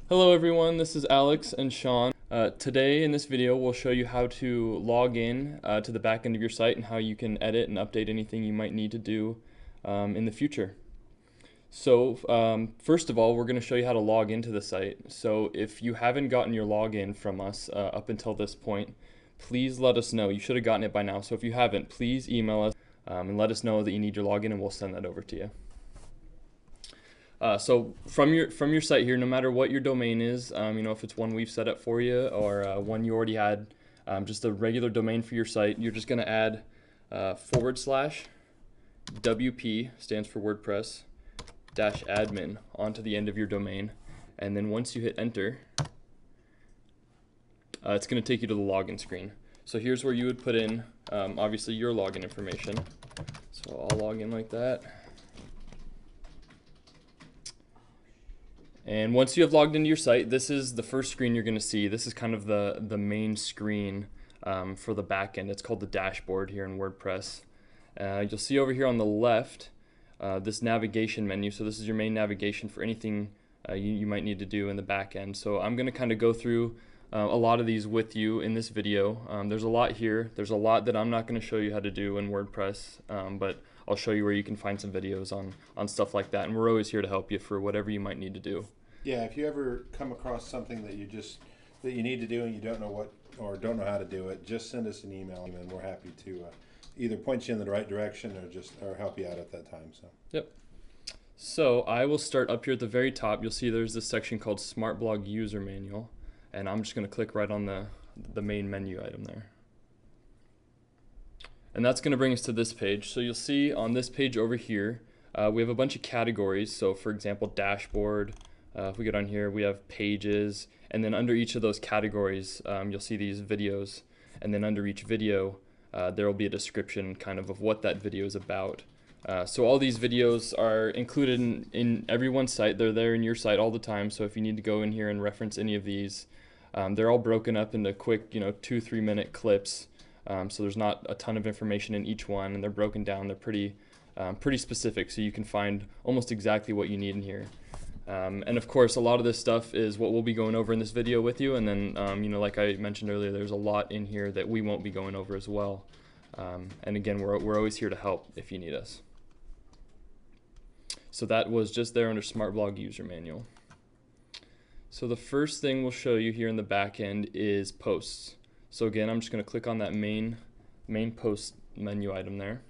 Hello everyone, this is Alex and Sean. Today in this video we'll show you how to log in to the back end of your site and how you can edit and update anything you might need to do in the future. So first of all, we're going to show you how to log into the site. So if you haven't gotten your login from us up until this point, please let us know. You should have gotten it by now. So if you haven't, please email us and let us know that you need your login and we'll send that over to you. So from your site here, no matter what your domain is, if it's one we've set up for you or one you already had, just a regular domain for your site, you're just going to add /WP, stands for WordPress, -admin onto the end of your domain. And then once you hit enter, it's going to take you to the login screen. So here's where you would put in, obviously, your login information. So I'll log in like that. And once you have logged into your site, this is the first screen you're going to see. This is kind of the main screen for the back end. It's called the dashboard here in WordPress. You'll see over here on the left this navigation menu. So this is your main navigation for anything you might need to do in the back end. So I'm going to kind of go through a lot of these with you in this video. There's a lot here. There's a lot that I'm not going to show you how to do in WordPress, but I'll show you where you can find some videos on stuff like that. And we're always here to help you for whatever you might need to do. Yeah, if you ever come across something that you need to do and you don't know what or don't know how to do it, just send us an email and we're happy to either point you in the right direction or help you out at that time. So. Yep. So I will start up here at the very top. You'll see there's this section called SmartBlog User Manual, and I'm just going to click right on the main menu item there. And that's going to bring us to this page. So you'll see on this page over here, we have a bunch of categories. So for example, dashboard. If we get on here, we have pages, and then under each of those categories, you'll see these videos, and then under each video, there will be a description kind of what that video is about. So all these videos are included in everyone's site. They're there in your site all the time, so if you need to go in here and reference any of these, they're all broken up into quick, 2-3 minute clips, so there's not a ton of information in each one, and they're broken down. They're pretty specific, so you can find almost exactly what you need in here. And of course, a lot of this stuff is what we'll be going over in this video with you. And then, like I mentioned earlier, there's a lot in here that we won't be going over as well. And again, we're always here to help if you need us. So that was just there under SmartBlog User Manual. So the first thing we'll show you here in the back end is posts. So again, I'm just going to click on that main post menu item there.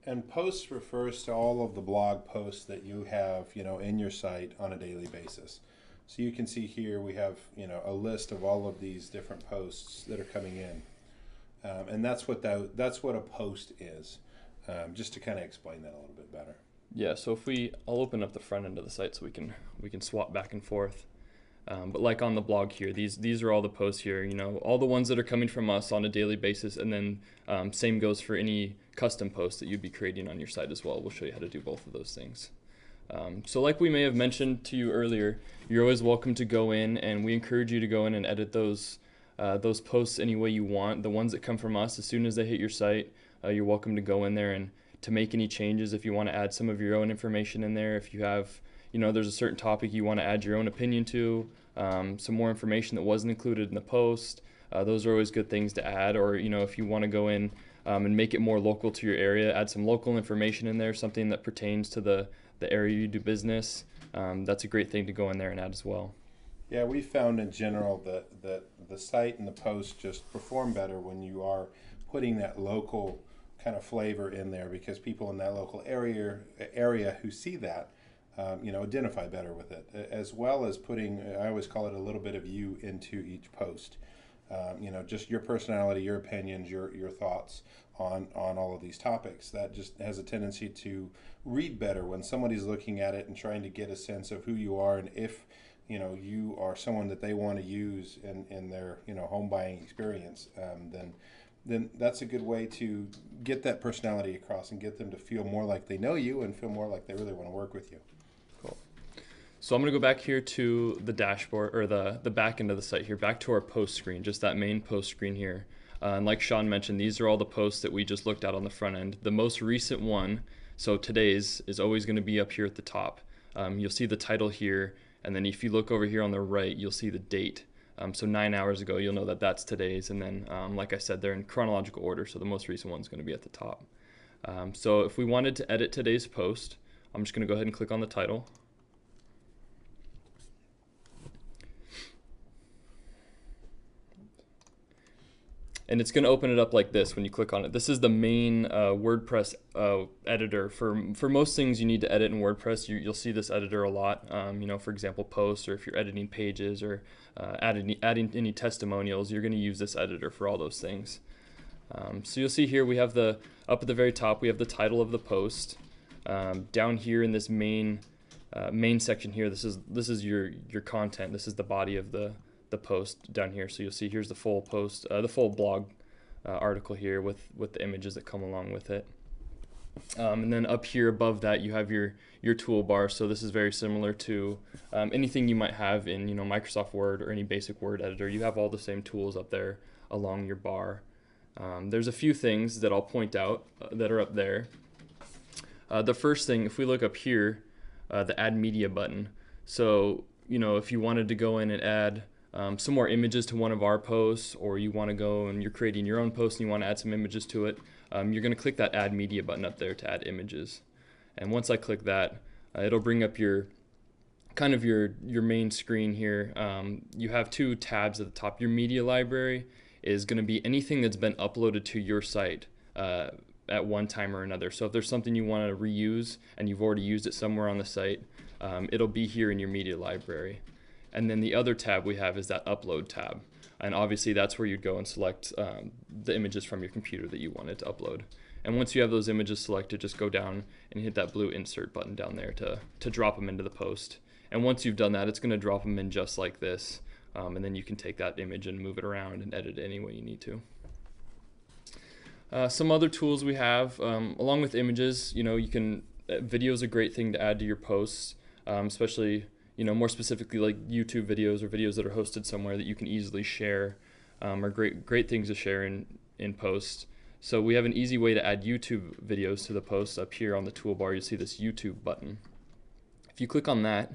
And posts refers to all of the blog posts that you have, in your site on a daily basis. So you can see here we have, a list of all of these different posts that are coming in, and that's what a post is. Just to kind of explain that a little bit better. Yeah. So I'll open up the front end of the site so we can swap back and forth. But like on the blog here, these are all the posts here, all the ones that are coming from us on a daily basis, and then same goes for any custom posts that you'd be creating on your site as well. We'll show you how to do both of those things. So like we may have mentioned to you earlier, you're always welcome to go in, and we encourage you to go in and edit those posts any way you want. The ones that come from us, as soon as they hit your site, you're welcome to go in there and to make any changes. If you want to add some of your own information in there, if you have there's a certain topic you want to add your own opinion to, some more information that wasn't included in the post, those are always good things to add. Or if you want to go in and make it more local to your area, add some local information in there, something that pertains to the area you do business, that's a great thing to go in there and add as well. Yeah, we found in general that the site and the post just perform better when you are putting that local kind of flavor in there, because people in that local area who see that identify better with it, as well as putting, I always call it, a little bit of you into each post. Just your personality, your opinions, your thoughts on all of these topics. That just has a tendency to read better when somebody's looking at it and trying to get a sense of who you are, and if you are someone that they want to use in their home buying experience, then that's a good way to get that personality across and get them to feel more like they know you and feel more like they really want to work with you. Cool. So I'm going to go back here to the dashboard, or the back end of the site here, back to our post screen, just that main post screen here. And like Sean mentioned, these are all the posts that we just looked at on the front end. The most recent one, so today's, is always going to be up here at the top. You'll see the title here, And then if you look over here on the right, you'll see the date. So 9 hours ago, you'll know that that's today's. And then, like I said, they're in chronological order, so the most recent one's going to be at the top. So if we wanted to edit today's post, I'm just going to go ahead and click on the title. And it's going to open it up like this when you click on it. This is the main WordPress editor. For most things you need to edit in WordPress, you'll see this editor a lot. You know, for example, posts, or if you're editing pages, or adding any testimonials, you're going to use this editor for all those things. So you'll see here we have up at the very top, we have the title of the post. Down here in this main section here, this is your content. This is the body of the post down here. So you'll see here's the full post, the full blog article here with the images that come along with it. And then up here above that you have your toolbar. So this is very similar to anything you might have in Microsoft Word or any basic Word editor. You have all the same tools up there along your bar. There's a few things that I'll point out that are up there. The first thing, if we look up here, the Add Media button. So if you wanted to go in and add some more images to one of our posts, or you want to go and you're creating your own post and you want to add some images to it, you're going to click that Add Media button up there to add images. And once I click that, it'll bring up your main screen here. You have two tabs at the top. Your media library is going to be anything that's been uploaded to your site at one time or another. So if there's something you want to reuse and you've already used it somewhere on the site, it'll be here in your media library. And then the other tab we have is that Upload tab. And obviously that's where you'd go and select the images from your computer that you wanted to upload. And once you have those images selected, just go down and hit that blue Insert button down there to drop them into the post. And once you've done that, it's going to drop them in just like this. And then you can take that image and move it around and edit it any way you need to. Some other tools we have, along with images, video is a great thing to add to your posts, especially more specifically like YouTube videos or videos that are hosted somewhere that you can easily share, are great things to share in posts. So we have an easy way to add YouTube videos to the posts. Up here on the toolbar, you'll see this YouTube button. If you click on that,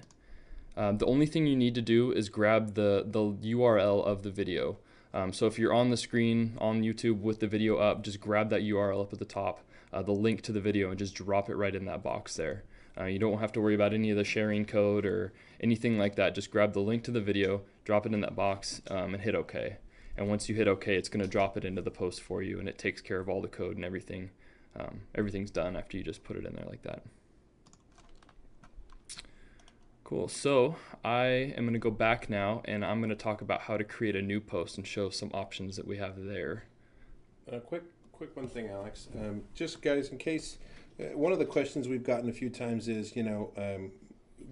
the only thing you need to do is grab the URL of the video. So if you're on the screen on YouTube with the video up, just grab that URL up at the top, the link to the video, and just drop it right in that box there. You don't have to worry about any of the sharing code or anything like that. Just grab the link to the video, drop it in that box, and hit OK. And once you hit OK, it's going to drop it into the post for you, and it takes care of all the code and everything. Everything's done after you just put it in there like that. Cool. So I am going to go back now, and I'm going to talk about how to create a new post and show some options that we have there. Quick one thing, Alex. Just guys, in case one of the questions we've gotten a few times is,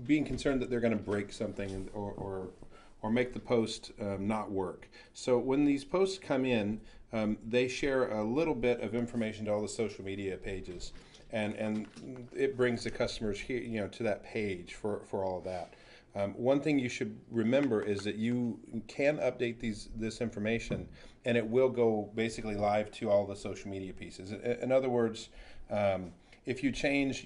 being concerned that they're going to break something or make the post not work. So when these posts come in, they share a little bit of information to all the social media pages. And it brings the customers here, to that page for all of that. One thing you should remember is that you can update this information, and it will go basically live to all the social media pieces. In other words, if you change,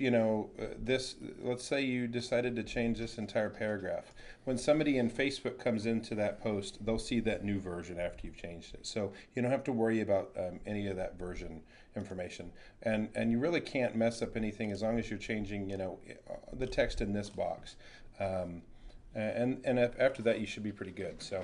this, let's say you decided to change this entire paragraph. When somebody in Facebook comes into that post, they'll see that new version after you've changed it. So you don't have to worry about any of that version information. And you really can't mess up anything as long as you're changing, the text in this box. And after that, you should be pretty good. So.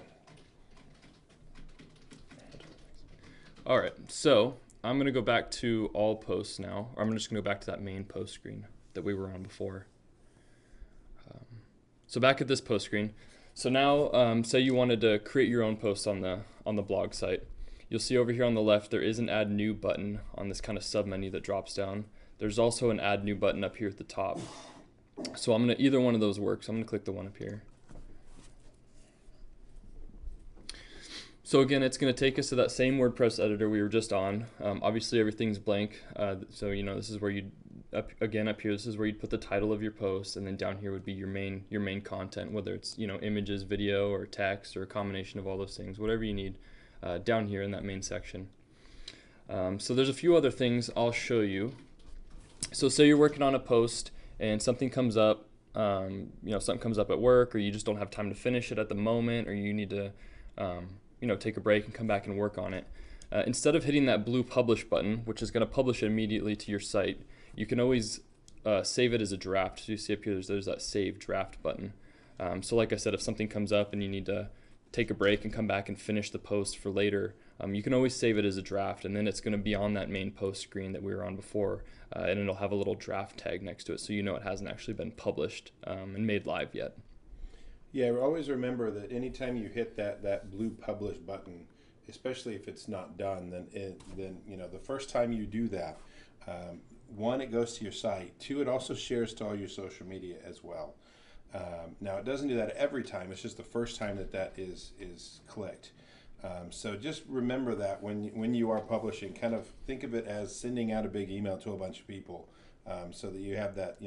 All right, so I'm going to go back to all posts now. Or I'm just going to go back to that main post screen that we were on before. So back at this post screen. So now, say you wanted to create your own post on the blog site. You'll see over here on the left there is an Add New button on this kind of sub-menu that drops down. There's also an Add New button up here at the top. So either one of those works. I'm going to click the one up here. So again, it's going to take us to that same WordPress editor we were just on. Obviously everything's blank, so this is where up here, this is where you'd put the title of your post, and then down here would be your main content, whether it's images, video, or text, or a combination of all those things, whatever you need down here in that main section. So there's a few other things I'll show you. So say you're working on a post and something comes up, something comes up at work, or you just don't have time to finish it at the moment, or you need to take a break and come back and work on it. Instead of hitting that blue publish button, which is going to publish it immediately to your site, you can always save it as a draft. So you see up here, there's that save draft button. So like I said, if something comes up and you need to take a break and come back and finish the post for later, you can always save it as a draft, and then it's going to be on that main post screen that we were on before, and it'll have a little draft tag next to it, so you know it hasn't actually been published and made live yet. Yeah, always remember that anytime you hit that blue publish button, especially if it's not done, then the first time you do that, one, it goes to your site. Two, it also shares to all your social media as well. Now, it doesn't do that every time. It's just the first time that is clicked. So just remember that when you are publishing, kind of think of it as sending out a big email to a bunch of people, so that you have that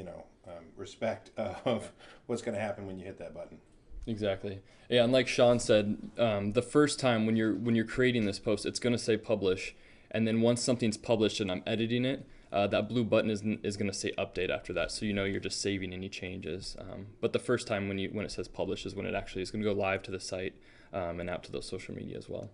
respect of what's going to happen when you hit that button. Exactly. Yeah, and like Sean said, the first time when you're creating this post, it's going to say publish, and then once something's published and I'm editing it, that blue button is going to say update after that, so you're just saving any changes. But the first time when it says publish is when it actually is going to go live to the site and out to those social media as well.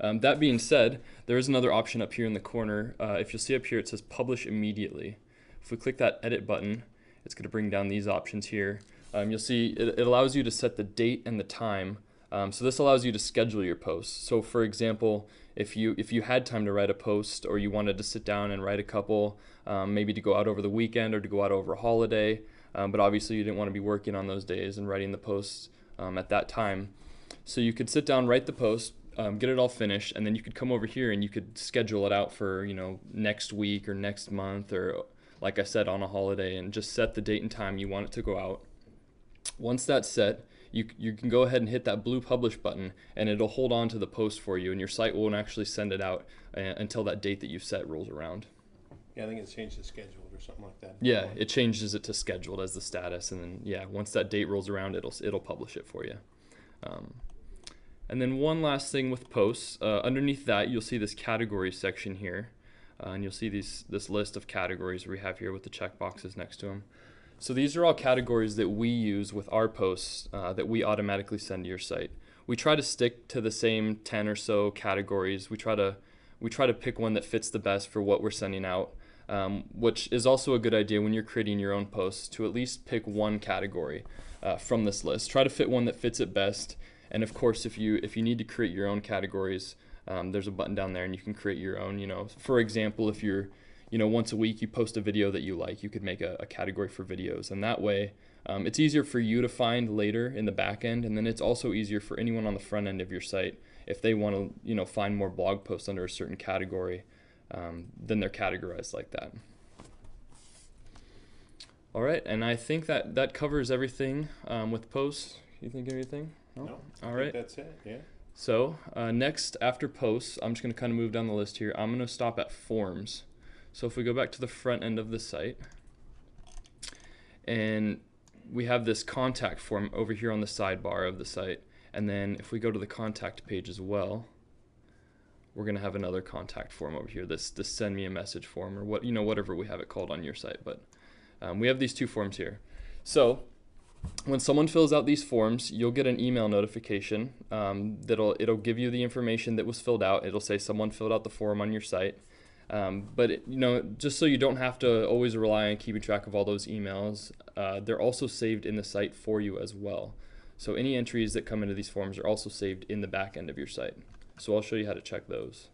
That being said, there is another option up here in the corner. If you'll see up here, it says publish immediately. If we click that edit button, it's going to bring down these options here. You'll see it allows you to set the date and the time. So this allows you to schedule your posts. So for example, if you had time to write a post, or you wanted to sit down and write a couple, maybe to go out over the weekend or to go out over a holiday, but obviously you didn't want to be working on those days and writing the posts at that time. So you could sit down, write the post, get it all finished, and then you could come over here and you could schedule it out for next week or next month, or like I said, on a holiday, and just set the date and time you want it to go out. Once that's set, you can go ahead and hit that blue publish button, and it'll hold on to the post for you, and your site won't actually send it out until that date that you've set rolls around. Yeah, I think it's changed to scheduled or something like that. Yeah, it changes it to scheduled as the status, and then once that date rolls around, it'll publish it for you. And then one last thing with posts, underneath that you'll see this category section here, and you'll see this list of categories we have here with the checkboxes next to them. So these are all categories that we use with our posts that we automatically send to your site. We try to stick to the same 10 or so categories. We try to pick one that fits the best for what we're sending out, which is also a good idea when you're creating your own posts, to at least pick one category from this list. Try to fit one that fits it best. And of course, if you need to create your own categories, there's a button down there and you can create your own. For example, if you're once a week you post a video that you like, you could make a category for videos, and that way it's easier for you to find later in the back end, and then it's also easier for anyone on the front end of your site if they want to find more blog posts under a certain category, then they're categorized like that. All right, and I think that covers everything with posts. You think of anything? No, all right. That's it. Yeah. So next, after posts, I'm just going to kind of move down the list here. I'm going to stop at forms. So if we go back to the front end of the site, and we have this contact form over here on the sidebar of the site, and then if we go to the contact page as well, we're going to have another contact form over here, this send me a message form, or whatever we have it called on your site. But we have these two forms here. So when someone fills out these forms, you'll get an email notification it'll give you the information that was filled out. It'll say someone filled out the form on your site. But just so you don't have to always rely on keeping track of all those emails, they're also saved in the site for you as well. So any entries that come into these forms are also saved in the back end of your site. So I'll show you how to check those.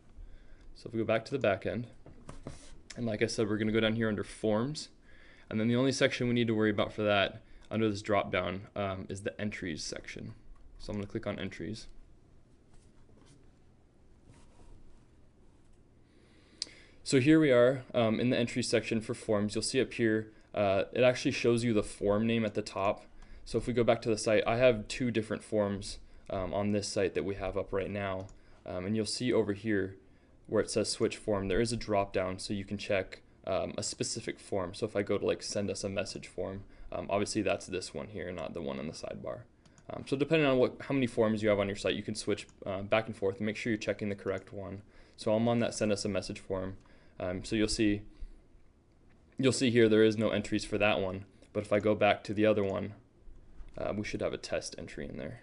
So if we go back to the back end, and like I said, we're going to go down here under forms, and then the only section we need to worry about for that under this drop down is the entries section. So I'm going to click on entries. So here we are in the entries section for forms. You'll see up here, it actually shows you the form name at the top. So if we go back to the site, I have two different forms on this site that we have up right now. And you'll see over here where it says switch form, there is a drop down so you can check a specific form. So if I go to send us a message form, obviously that's this one here, not the one on the sidebar. So depending on how many forms you have on your site, you can switch back and forth and make sure you're checking the correct one. So I'm on that send us a message form. So you'll see here there is no entries for that one. But if I go back to the other one, we should have a test entry in there.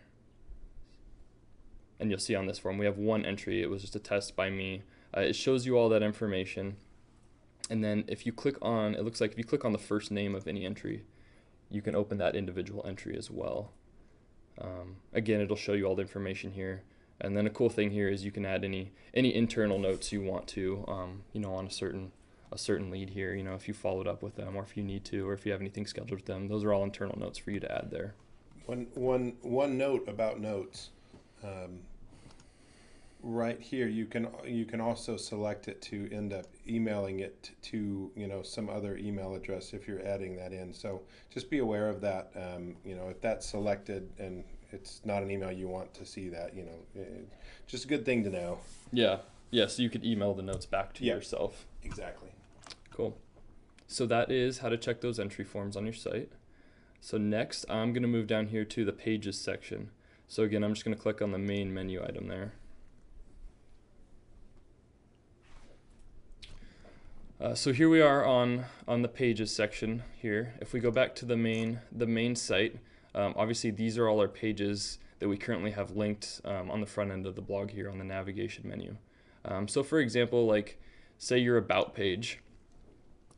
And you'll see on this form we have one entry. It was just a test by me. It shows you all that information. And then if you click on, it looks like if you click on the first name of any entry, you can open that individual entry as well. Again, it'll show you all the information here. And then a cool thing here is you can add any internal notes you want to, you know, on a certain lead here. You know, if you followed up with them, or if you need to, or if you have anything scheduled with them, those are all internal notes for you to add there. One note about notes. Right here, you can also select it to end up emailing it to, you know, some other email address if you're adding that in. So just be aware of that. You know, if that's selected and it's not an email you want to see that, you know, just a good thing to know. Yeah. So you could email the notes back to yourself. Exactly. Cool. So that is how to check those entry forms on your site. So next, I'm going to move down here to the Pages section. So again, I'm just going to click on the main menu item there. So here we are on the Pages section here. If we go back to the main site, obviously these are all our pages that we currently have linked on the front end of the blog here on the navigation menu. So for example, like say your About page,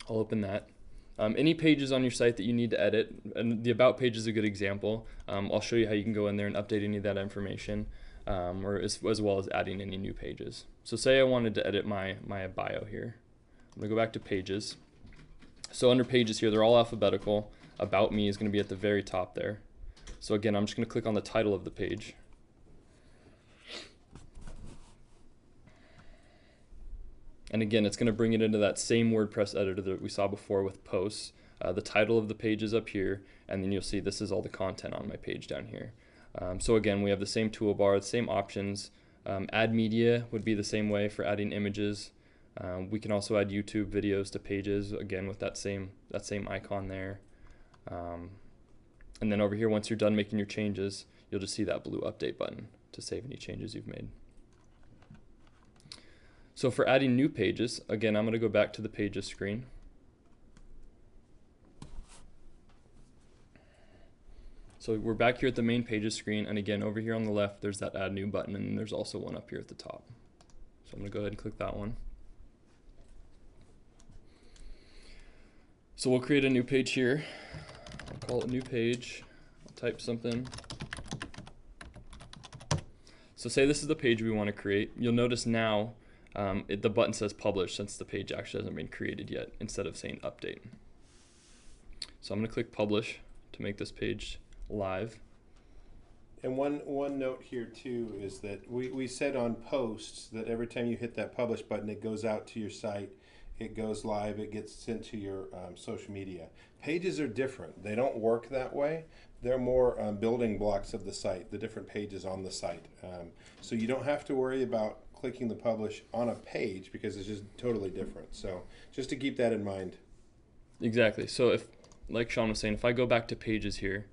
I'll open that. Any pages on your site that you need to edit, and the About page is a good example. I'll show you how you can go in there and update any of that information, or as well as adding any new pages. So say I wanted to edit my bio here. I'm going to go back to Pages. So under Pages here, they're all alphabetical. About Me is going to be at the very top there. So again, I'm just going to click on the title of the page. And again, it's going to bring it into that same WordPress editor that we saw before with posts. The title of the page is up here, and then you'll see this is all the content on my page down here. So again, we have the same toolbar, the same options. Add media would be the same way for adding images. We can also add YouTube videos to pages, again with that same icon there. And then over here, once you're done making your changes, you'll just see that blue update button to save any changes you've made. So for adding new pages, again, I'm going to go back to the Pages screen. So we're back here at the main Pages screen, and again, over here on the left, there's that Add New button, and there's also one up here at the top. So I'm going to go ahead and click that one. So we'll create a new page here. I'll call it New Page. I'll type something. So say this is the page we want to create. You'll notice now the button says Publish, since the page actually hasn't been created yet, instead of saying Update. So I'm going to click Publish to make this page live. And one note here too is that we said on posts that every time you hit that Publish button, it goes out to your site. It goes live, it gets sent to your social media. Pages are different. They don't work that way. They're more building blocks of the site, the different pages on the site. So you don't have to worry about clicking the publish on a page because it's just totally different. So just to keep that in mind. Exactly. So if, like Sean was saying, if I go back to Pages here,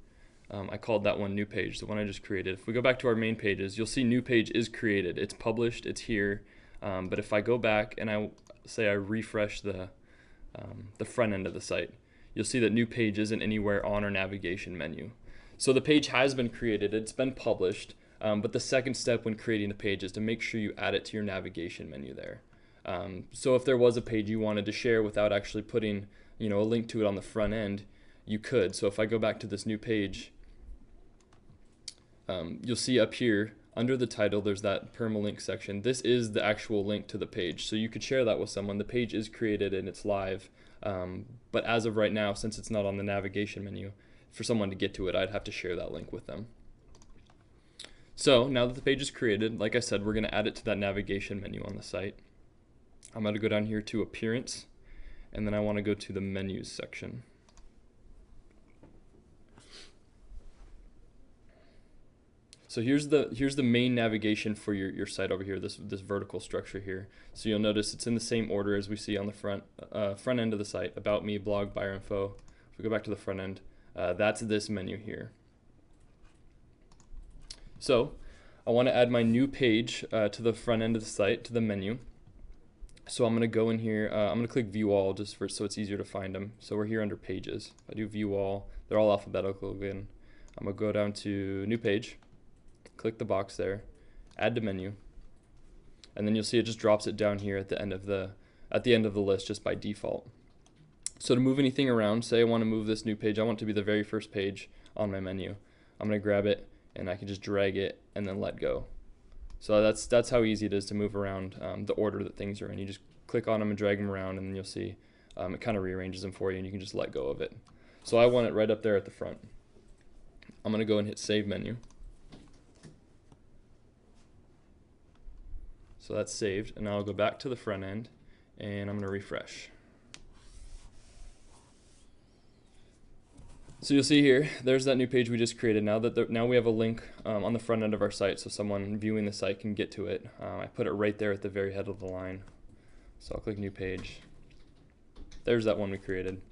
I called that one New Page, the one I just created. If we go back to our main pages, you'll see New Page is created. It's published, it's here. But if I go back and I refresh the front end of the site, you'll see that New Page isn't anywhere on our navigation menu. So the page has been created, it's been published, but the second step when creating the page is to make sure you add it to your navigation menu there. So if there was a page you wanted to share without actually putting, a link to it on the front end, you could. So if I go back to this new page, you'll see up here under the title there's that permalink section. This is the actual link to the page, so you could share that with someone. The page is created and it's live, but as of right now, since it's not on the navigation menu, for someone to get to it, I'd have to share that link with them. So now that the page is created, like I said, we're going to add it to that navigation menu on the site. I'm going to go down here to Appearance, and then I want to go to the Menus section. So here's the main navigation for your site over here, this vertical structure here. So you'll notice it's in the same order as we see on the front end of the site: About Me, Blog, Buyer Info. If we go back to the front end, that's this menu here. So I want to add my new page to the front end of the site, to the menu. So I'm going to go in here, I'm going to click view all just so it's easier to find them. So we're here under pages. If I do view all, they're all alphabetical again. I'm going to go down to new page, click the box there, add to menu, and then you'll see it just drops it down here at the end of the list just by default. So to move anything around, say I want to move this new page, I want it to be the very first page on my menu. I'm going to grab it and I can just drag it and then let go. So that's how easy it is to move around the order that things are in. You just click on them and drag them around, and then you'll see it kind of rearranges them for you, and you can just let go of it. So I want it right up there at the front. I'm going to go and hit Save Menu. So that's saved, and now I'll go back to the front end, and I'm going to refresh. So you'll see here, there's that new page we just created. Now we have a link on the front end of our site, so someone viewing the site can get to it. I put it right there at the very head of the line. So I'll click New Page. There's that one we created.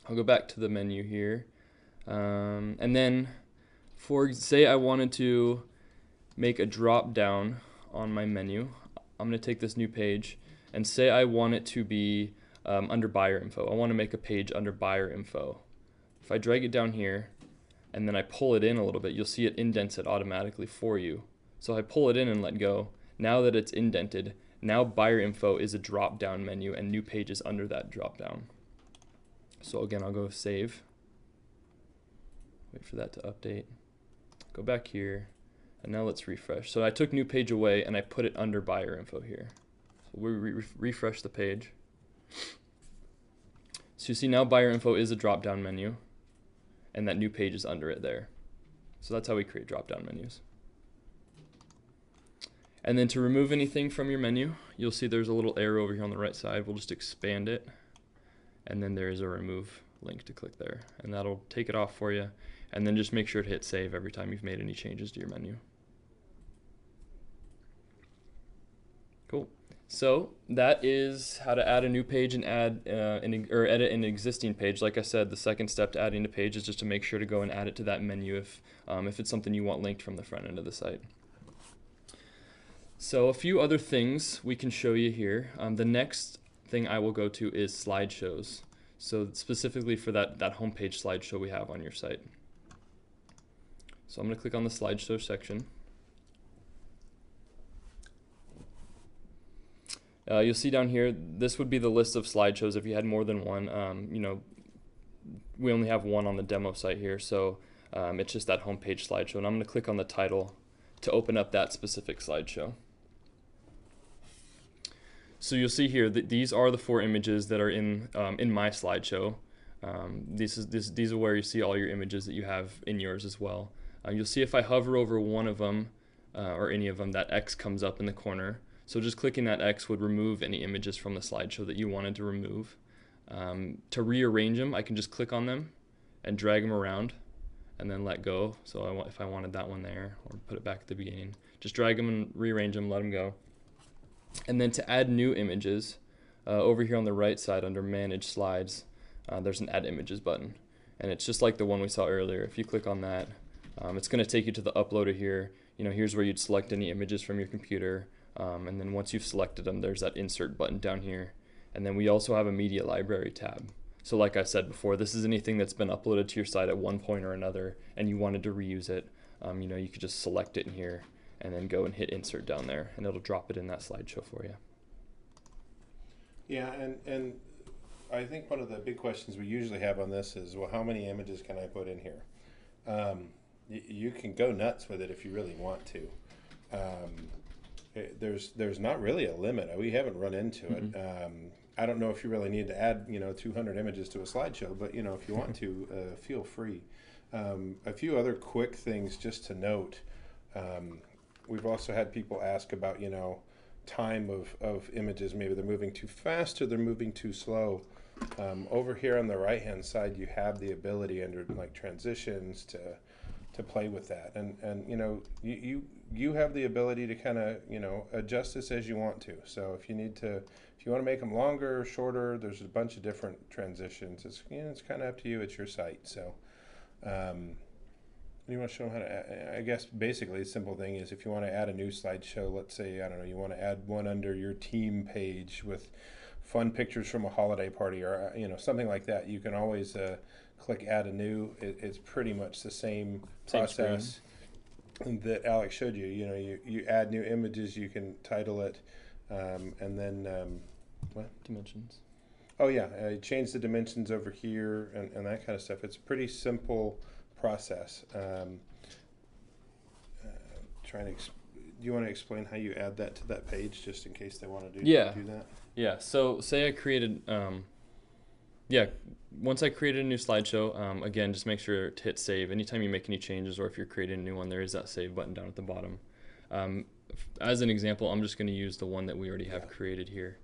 I'll go back to the menu here, and then say I wanted to make a drop down on my menu. I'm going to take this new page and say I want it to be under buyer info. I want to make a page under buyer info. If I drag it down here and then I pull it in a little bit, you'll see it indents it automatically for you. So I pull it in and let go. Now that it's indented, now buyer info is a drop down menu and new page is under that drop down. So again, I'll go save, wait for that to update, go back here, and now let's refresh. So I took new page away and I put it under buyer info here. So we refresh the page. So you see now buyer info is a drop down menu, and that new page is under it there. So that's how we create drop down menus. And then to remove anything from your menu, you'll see there's a little arrow over here on the right side. We'll just expand it, and then there is a remove link to click there, and that'll take it off for you. And then just make sure to hit save every time you've made any changes to your menu. Cool. So that is how to add a new page and add or edit an existing page. Like I said, the second step to adding a page is just to make sure to go and add it to that menu if it's something you want linked from the front end of the site. So a few other things we can show you here. The next thing I will go to is slideshows. So specifically for that homepage slideshow we have on your site. So I'm going to click on the slideshow section. You'll see down here, this would be the list of slideshows if you had more than one. We only have one on the demo site here, so it's just that homepage slideshow. And I'm going to click on the title to open up that specific slideshow. So you'll see here that these are the 4 images that are in my slideshow. These are where you see all your images that you have in yours as well. You'll see if I hover over one of them or any of them, that X comes up in the corner. So just clicking that X would remove any images from the slideshow that you wanted to remove. To rearrange them, I can just click on them and drag them around and then let go. So if I wanted that one there, or put it back at the beginning, just drag them and rearrange them, let them go. And then to add new images, over here on the right side under Manage Slides, there's an Add Images button. And it's just like the one we saw earlier. If you click on that, it's going to take you to the uploader here. Here's where you'd select any images from your computer. And then once you've selected them, there's that Insert button down here. And then we also have a Media Library tab. So like I said before, this is anything that's been uploaded to your site at one point or another and you wanted to reuse it. You could just select it in here and then go and hit Insert down there, and it'll drop it in that slideshow for you. Yeah, and I think one of the big questions we usually have on this is, well, how many images can I put in here? You can go nuts with it if you really want to. There's not really a limit. We haven't run into it. I don't know if you really need to add 200 images to a slideshow, but if you want to, feel free. A few other quick things just to note. We've also had people ask about time of images. Maybe they're moving too fast or they're moving too slow. Over here on the right hand side, you have the ability under like transitions to play with that, and you have the ability to kind of adjust this as you want to. So if you want to make them longer or shorter, there's a bunch of different transitions. It's kind of up to you. It's your site. So You want to show them how to add, I guess basically a simple thing is if you want to add a new slideshow, let's say, I don't know, you want to add one under your team page with fun pictures from a holiday party or, you know, something like that, you can always click add a new. It's pretty much the same process that Alex showed you. You know, you add new images, you can title it, and then, what? Dimensions. Oh yeah, change the dimensions over here and that kind of stuff. It's a pretty simple process. Do you want to explain how you add that to that page, just in case they want to do that? Yeah. So say I created, once I created a new slideshow, again, just make sure to hit save. Anytime you make any changes or if you're creating a new one, there is that save button down at the bottom. As an example, I'm just going to use the one that we already have created here.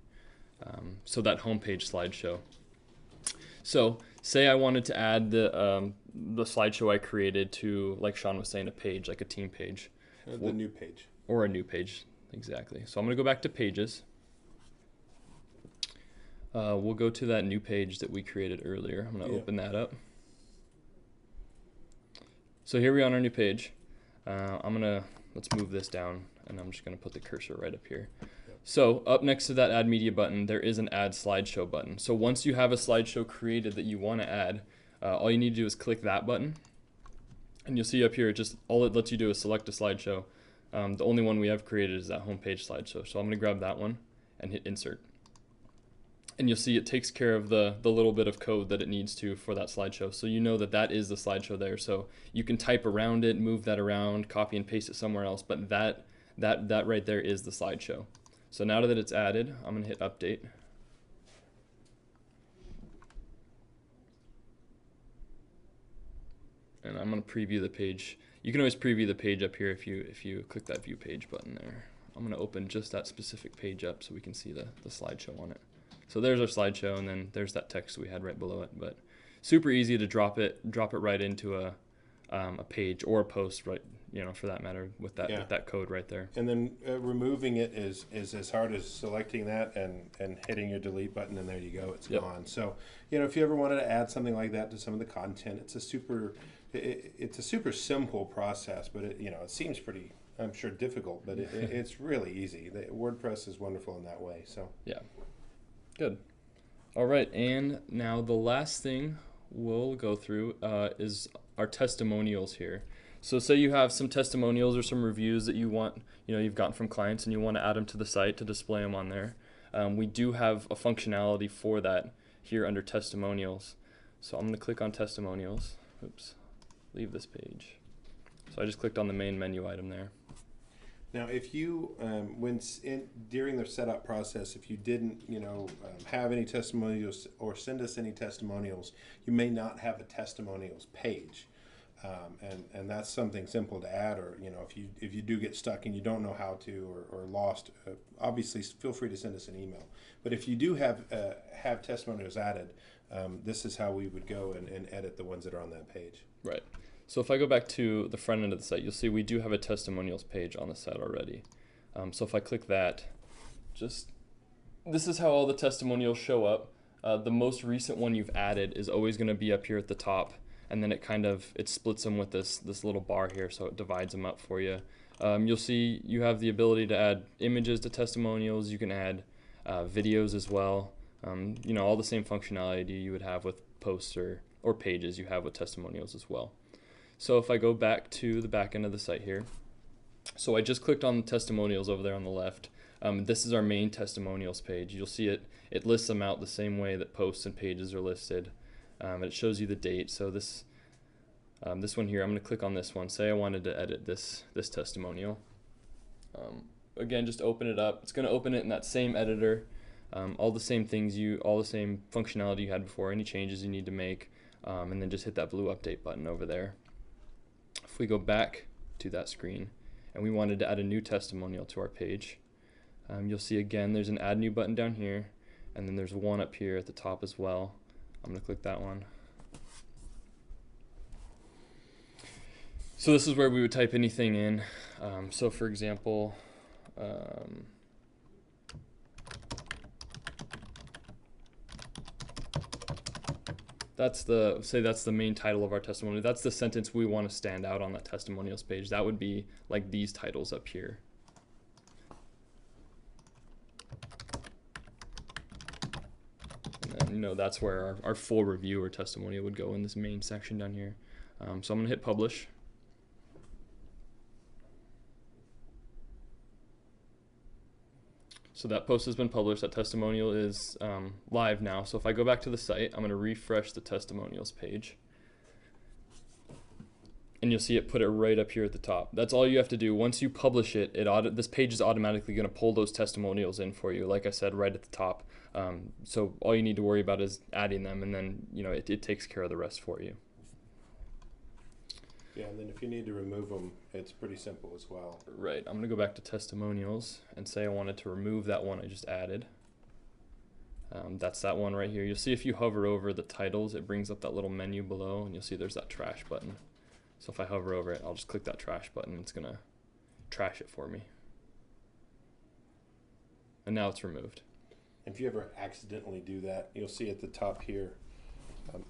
So that homepage slideshow. So say I wanted to add the slideshow I created to, like Sean was saying, a page, like a team page. The new page. Or a new page, exactly. So I'm going to go back to pages. We'll go to that new page that we created earlier. I'm going to open that up. So here we are on our new page. Let's move this down, and I'm just going to put the cursor right up here. So up next to that add media button, there is an add slideshow button. So once you have a slideshow created that you want to add, all you need to do is click that button. And you'll see up here, all it lets you do is select a slideshow. The only one we have created is that homepage slideshow. So I'm going to grab that one and hit insert. And you'll see it takes care of the little bit of code that it needs to for that slideshow. So you know that is the slideshow there. So you can type around it, move that around, copy and paste it somewhere else. But that right there is the slideshow. So now that it's added, I'm going to hit update. And I'm going to preview the page. You can always preview the page up here if you click that view page button there. I'm going to open just that specific page up so we can see the slideshow on it. So there's our slideshow, and then there's that text we had right below it. But super easy to drop it right into a page or a post, right? You know, for that matter, with that code right there. And then removing it is as hard as selecting that and hitting your delete button, and there you go, it's gone. So, you know, if you ever wanted to add something like that to some of the content, it's a super simple process, but it seems pretty, I'm sure, difficult, but it's really easy. WordPress is wonderful in that way. So yeah, good. All right, and now the last thing we'll go through is our testimonials here. So say you have some testimonials or some reviews that you've gotten from clients and you want to add them to the site to display them on there. We do have a functionality for that here under testimonials. So I'm going to click on testimonials. Oops, leave this page. So I just clicked on the main menu item there. Now, if you, during the setup process, if you didn't, have any testimonials or send us any testimonials, you may not have a testimonials page. And that's something simple to add, or if you do get stuck and you don't know how to or lost, obviously feel free to send us an email. But if you do have testimonials added, this is how we would go and edit the ones that are on that page. Right. So if I go back to the front end of the site, you'll see we do have a testimonials page on the site already. So if I click that, this is how all the testimonials show up. The most recent one you've added is always going to be up here at the top. And then it splits them with this little bar here, so it divides them up for you. You'll see you have the ability to add images to testimonials. You can add videos as well. All the same functionality you would have with posts or pages you have with testimonials as well. So if I go back to the back end of the site here, so I just clicked on the testimonials over there on the left. This is our main testimonials page. You'll see it lists them out the same way that posts and pages are listed. And it shows you the date. So this one here, I'm going to click on this one. Say I wanted to edit this testimonial. Again, just open it up. It's going to open it in that same editor. All the same functionality you had before. Any changes you need to make, and then just hit that blue update button over there. If we go back to that screen, and we wanted to add a new testimonial to our page, you'll see again there's an add new button down here, and then there's one up here at the top as well. I'm going to click that one. So this is where we would type anything in. So for example, that's that's the main title of our testimonial. That's the sentence we want to stand out on that testimonials page. That would be like these titles up here. And then, that's where our full review or testimonial would go in this main section down here. So I'm gonna hit publish. So that post has been published. That testimonial is live now. So if I go back to the site, I'm going to refresh the testimonials page. And you'll see it put it right up here at the top. That's all you have to do. Once you publish it, this page is automatically going to pull those testimonials in for you, like I said, right at the top. So all you need to worry about is adding them, and then it takes care of the rest for you. Yeah, and then if you need to remove them, it's pretty simple as well. Right, I'm gonna go back to testimonials and say I wanted to remove that one I just added. That's that one right here. You'll see if you hover over the titles, it brings up that little menu below, and you'll see there's that trash button. So if I hover over it, I'll just click that trash button. It's gonna trash it for me. And now it's removed. If you ever accidentally do that, you'll see at the top here,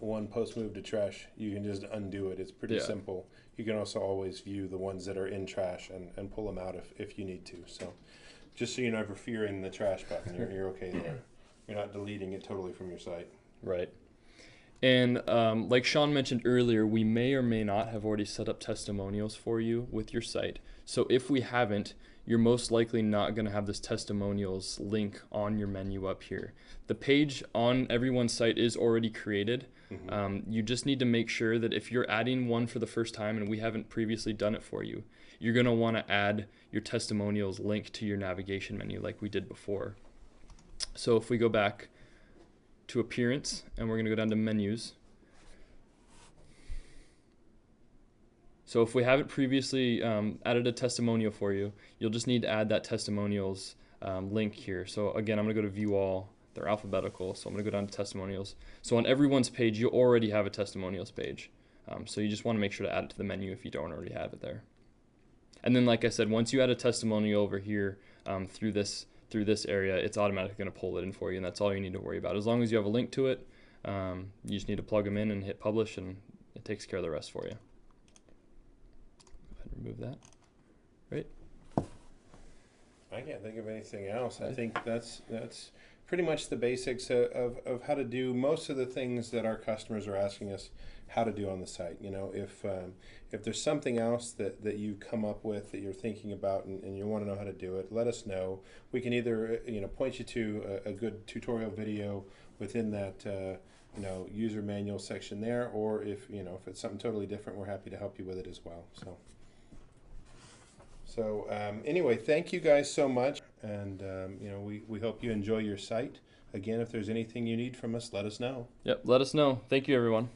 one post moved to trash, you can just undo it. It's pretty simple. You can also always view the ones that are in trash and pull them out if you need to. So just so you know, if you're in the trash button, you're okay there. You're not deleting it totally from your site. Right. And like Sean mentioned earlier, we may or may not have already set up testimonials for you with your site. So if we haven't, you're most likely not going to have this testimonials link on your menu up here. The page on everyone's site is already created. Mm-hmm. You just need to make sure that if you're adding one for the first time and we haven't previously done it for you, you're going to want to add your testimonials link to your navigation menu like we did before. So if we go back to appearance and we're going to go down to menus. So if we haven't previously added a testimonial for you, you'll just need to add that testimonials link here. So again, I'm going to go to view all. They're alphabetical, so I'm going to go down to testimonials. So on everyone's page, you already have a testimonials page. So you just want to make sure to add it to the menu if you don't already have it there. And then, like I said, once you add a testimonial over here through this area, it's automatically going to pull it in for you, and that's all you need to worry about. As long as you have a link to it, you just need to plug them in and hit publish, and it takes care of the rest for you. Remove that. Right? I can't think of anything else. I think that's pretty much the basics of how to do most of the things that our customers are asking us how to do on the site. If there's something else that you come up with that you're thinking about and you want to know how to do it, let us know. We can either point you to a good tutorial video within that user manual section there, or if it's something totally different, we're happy to help you with it as well. So anyway, thank you guys so much, and we hope you enjoy your site. Again, if there's anything you need from us, let us know. Yep, let us know. Thank you, everyone.